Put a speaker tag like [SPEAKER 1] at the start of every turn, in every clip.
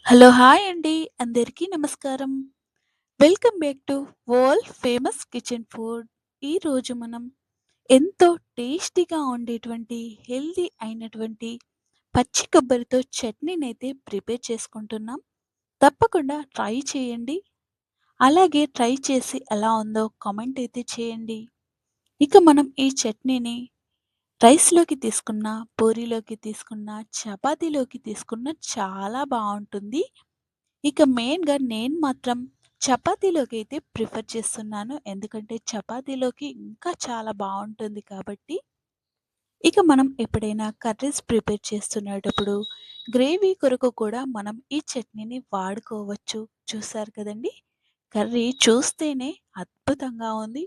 [SPEAKER 1] Hello! Hi అండి. అందరికీ నమస్కారం. Welcome back to world famous kitchen food. ఈరోజు మనం ఎంతో టేస్టీగా ఉండేటువంటి, హెల్తీ అయినటువంటి పచ్చి కొబ్బరితో చట్నీనైతే ప్రిపేర్ చేసుకుంటున్నాం. తప్పకుండా ట్రై చేయండి. అలాగే ట్రై చేసి ఎలా ఉందో కామెంట్ అయితే చేయండి. ఇక మనం ఈ చట్నీని రైస్‌లోకి తీసుకున్నా, పూరీలోకి తీసుకున్నా, చపాతీలోకి తీసుకున్నా చాలా బావుంటుంది. ఇక మెయిన్‌గా నేను మాత్రం చపాతీలోకైతే ప్రిఫర్ చేస్తున్నాను. ఎందుకంటే చపాతీలోకి ఇంకా చాలా బావుంటుంది కాబట్టి. ఇక మనం ఎప్పుడైనా కర్రీస్ ప్రిపేర్ చేస్తునేటప్పుడు గ్రేవీ కొరకు కూడా మనం ఈ చట్నీని వాడుకోవచ్చు. చూసారు కదండీ! కర్రీ చూస్తేనే అద్భుతంగా ఉంది.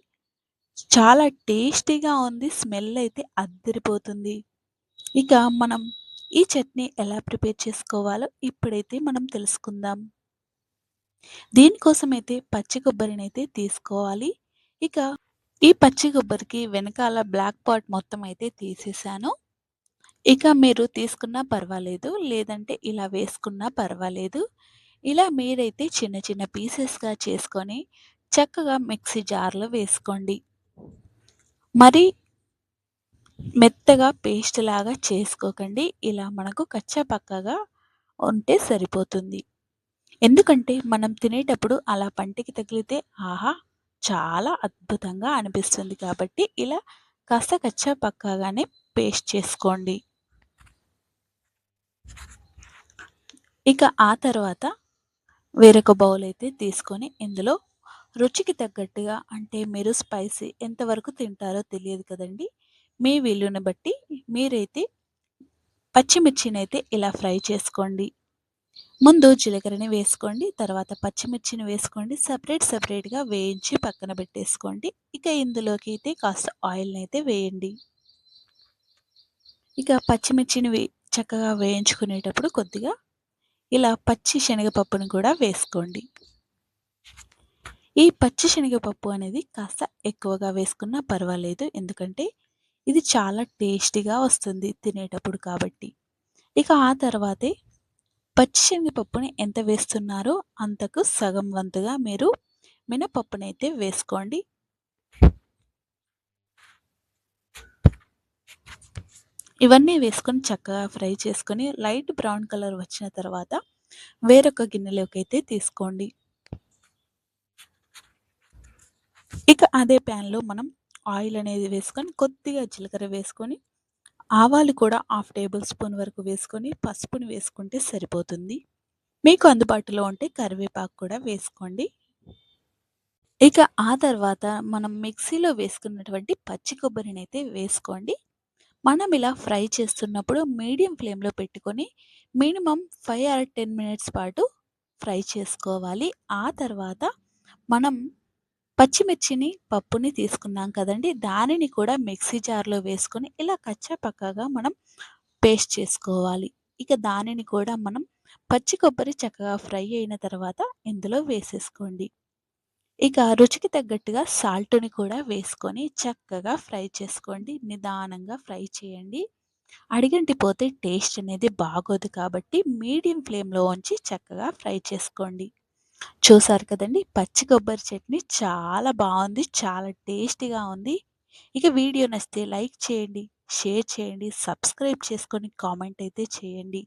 [SPEAKER 1] చాలా టేస్టీగా ఉంది. స్మెల్ అయితే అద్దిరిపోతుంది. ఇక మనం ఈ చట్నీ ఎలా ప్రిపేర్ చేసుకోవాలో ఇప్పుడైతే మనం తెలుసుకుందాం. దీనికోసమైతే పచ్చి కొబ్బరినైతే తీసుకోవాలి. ఇక ఈ పచ్చి కొబ్బరికి వెనకాల బ్లాక్ పార్ట్ మొత్తం అయితే తీసేసాను. ఇక మీరు తీసుకున్నా పర్వాలేదు. లేదంటే ఇలా వేసుకున్నా పర్వాలేదు. ఇలా మీరైతే చిన్న చిన్న పీసెస్‌గా చేసుకొని చక్కగా మిక్సీ జార్‌లో వేసుకోండి. మరి మెత్తగా పేస్ట్ లాగా చేసుకోకండి. ఇలా మనకు కచ్చా పక్కాగా ఉంటే సరిపోతుంది. ఎందుకంటే మనం తినేటప్పుడు అలా పంటికి తగిలితే ఆహా! చాలా అద్భుతంగా అనిపిస్తుంది కాబట్టి ఇలా కాస్త కచ్చా పక్కాగానే పేస్ట్ చేసుకోండి. ఇక ఆ తర్వాత వేరొక బౌల్ అయితే తీసుకొని ఇందులో రుచికి తగ్గట్టుగా అంటే మీరు స్పైసీ ఎంతవరకు తింటారో తెలియదు కదండీ! మీ వీలుని బట్టి మీరైతే పచ్చిమిర్చినైతే ఇలా ఫ్రై చేసుకోండి. ముందు జీలకర్రని వేసుకోండి. తర్వాత పచ్చిమిర్చిని వేసుకోండి. సెపరేట్‌గా వేయించి పక్కన పెట్టేసుకోండి. ఇక ఇందులోకి అయితే కాస్త ఆయిల్‌నైతే వేయండి. ఇక పచ్చిమిర్చిని చక్కగా వేయించుకునేటప్పుడు కొద్దిగా ఇలా పచ్చి శనగపప్పును కూడా వేసుకోండి. ఈ పచ్చి శనగపప్పు అనేది కాస్త ఎక్కువగా వేసుకున్నా పర్వాలేదు. ఎందుకంటే ఇది చాలా టేస్టీగా వస్తుంది తినేటప్పుడు కాబట్టి. ఇక ఆ తర్వాతే పచ్చిశనగపప్పుని ఎంత వేస్తున్నారో అంతకు సగం వంతుగా మీరు మినపప్పునైతే వేసుకోండి. ఇవన్నీ వేసుకొని చక్కగా ఫ్రై చేసుకొని లైట్ బ్రౌన్ కలర్ వచ్చిన తర్వాత వేరొక గిన్నెలోకైతే తీసుకోండి. ఇక అదే ప్యాన్‌లో మనం ఆయిల్ అనేది వేసుకొని కొద్దిగా జీలకర్ర వేసుకొని, ఆవాలు కూడా హాఫ్ టేబుల్ స్పూన్ వరకు వేసుకొని, పసుపుని వేసుకుంటే సరిపోతుంది. మీకు అందుబాటులో ఉంటే కరివేపాకు కూడా వేసుకోండి. ఇక ఆ తర్వాత మనం మిక్సీలో వేసుకున్నటువంటి పచ్చి కొబ్బరినైతే వేసుకోండి. మనం ఇలా ఫ్రై చేస్తున్నప్పుడు మీడియం ఫ్లేమ్‌లో పెట్టుకొని మినిమమ్ 5 ఆర్ 10 మినిట్స్ పాటు ఫ్రై చేసుకోవాలి. ఆ తర్వాత మనం పచ్చిమిర్చిని, పప్పుని తీసుకున్నాం కదండీ! దానిని కూడా మిక్సీ జార్‌లో వేసుకొని ఇలా కచ్చా పక్కాగా మనం పేస్ట్ చేసుకోవాలి. ఇక దానిని కూడా మనం పచ్చి కొబ్బరి చక్కగా ఫ్రై అయిన తర్వాత ఇందులో వేసేసుకోండి. ఇక రుచికి తగ్గట్టుగా సాల్ట్‌ని కూడా వేసుకొని చక్కగా ఫ్రై చేసుకోండి. నిదానంగా ఫ్రై చేయండి. అడుగంటిపోతే టేస్ట్ అనేది బాగోదు కాబట్టి మీడియం ఫ్లేమ్‌లో ఉంచి చక్కగా ఫ్రై చేసుకోండి. చూసారు కదండీ! పచ్చి కొబ్బరి చట్నీ చాలా బావుంది. చాలా టేస్టీగా ఉంది. ఇక వీడియో నచ్చితే లైక్ చేయండి, షేర్ చేయండి, సబ్స్క్రైబ్ చేసుకొని కామెంట్ అయితే చేయండి.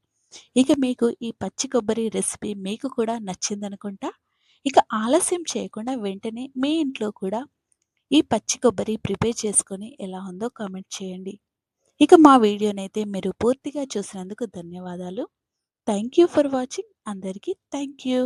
[SPEAKER 1] ఇక మీకు ఈ పచ్చి కొబ్బరి రెసిపీ మీకు కూడా నచ్చిందనుకుంటా. ఇక ఆలస్యం చేయకుండా వెంటనే మీ ఇంట్లో కూడా ఈ పచ్చి కొబ్బరి ప్రిపేర్ చేసుకొని ఎలా ఉందో కామెంట్ చేయండి. ఇక మా వీడియోనైతే మీరు పూర్తిగా చూసినందుకు ధన్యవాదాలు. Thank you for watching. అందరికీ థాంక్ యూ.